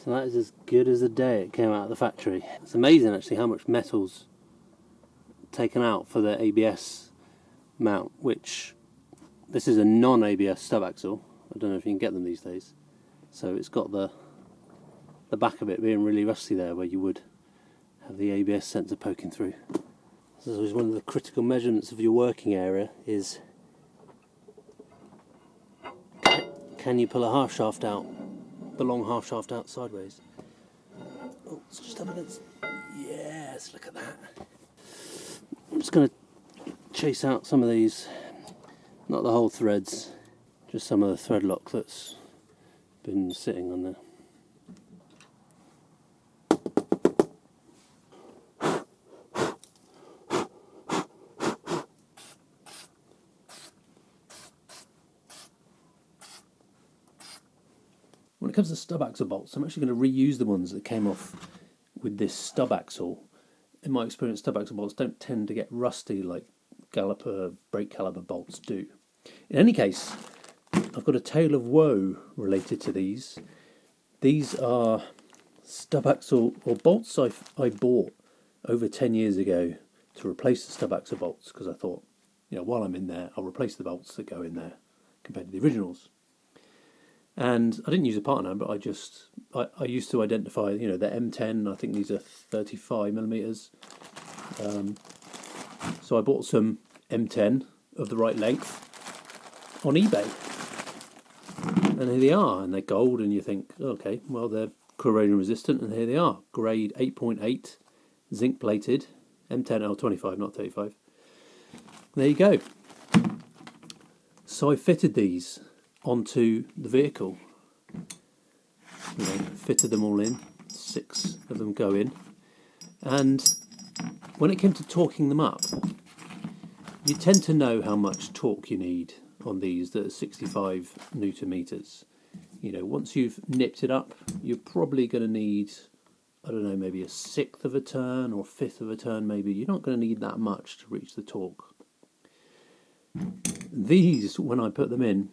So that is as good as the day it came out of the factory. It's amazing actually how much metal's taken out for the ABS mount, which this is a non-ABS stub axle. I don't know if you can get them these days. So it's got the back of it being really rusty there, where you would have the ABS sensor poking through. So this is one of the critical measurements of your working area is, can you pull a half shaft out, the long half shaft out sideways? Oh, it's just up against, yes, look at that. I'm just going to chase out some of these, not the whole threads, just some of the thread lock that's been sitting on there. When it comes to stub axle bolts, I'm actually going to reuse the ones that came off with this stub axle. In my experience, stub axle bolts don't tend to get rusty like brake caliper bolts do. In any case, I've got a tale of woe related to these. These are stub axle or bolts I bought over 10 years ago to replace the stub axle bolts, because I thought, while I'm in there, I'll replace the bolts that go in there compared to the originals. And I didn't use a part number, but I used to identify, the M10, I think these are 35 millimeters. So I bought some M10 of the right length on eBay. And here they are, and they're gold, and you think, okay, well, they're corrosion resistant, and here they are, grade 8.8, zinc plated, M10L25, not 35. There you go. So I fitted these onto the vehicle. Fitted them all in, 6 of them go in, and when it came to torquing them up, you tend to know how much torque you need on these that are 65 newton meters. Once you've nipped it up, you're probably going to need, I don't know, maybe a 1/6 of a turn or 1/5 of a turn maybe. You're not going to need that much to reach the torque. These, when I put them in,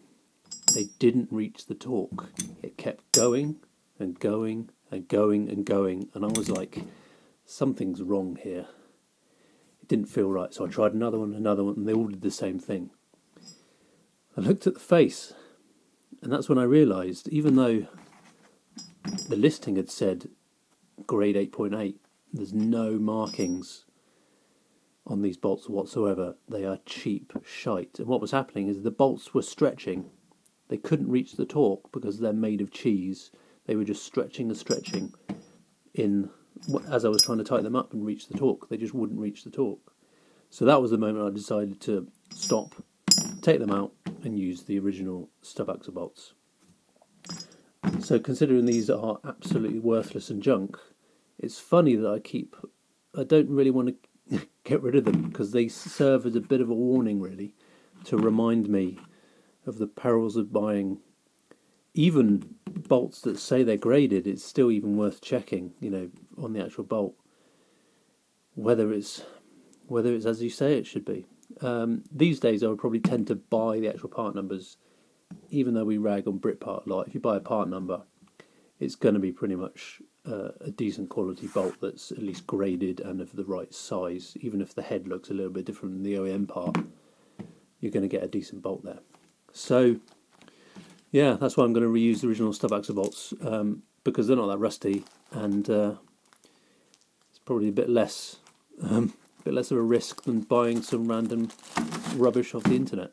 they didn't reach the torque. It kept going and going and going and going, and I was like, something's wrong here. It didn't feel right, so I tried another one, and they all did the same thing. I looked at the face, and that's when I realised, even though the listing had said grade 8.8, there's no markings on these bolts whatsoever. They are cheap shite. And what was happening is the bolts were stretching. They couldn't reach the torque because they're made of cheese. They were just stretching and stretching as I was trying to tighten them up and reach the torque. They just wouldn't reach the torque. So that was the moment I decided to stop, take them out, and use the original stub axle bolts. So considering these are absolutely worthless and junk, it's funny that I don't really want to get rid of them, because they serve as a bit of a warning, really, to remind me of the perils of buying even bolts that say they're graded. It's still even worth checking, on the actual bolt, whether it's as you say it should be. These days I would probably tend to buy the actual part numbers, even though we rag on Britpart a lot. If you buy a part number, it's going to be pretty much a decent quality bolt that's at least graded and of the right size. Even if the head looks a little bit different than the OEM part, you're going to get a decent bolt there. So yeah, that's why I'm going to reuse the original stub axle bolts, because they're not that rusty, and it's probably a bit less of a risk than buying some random rubbish off the internet.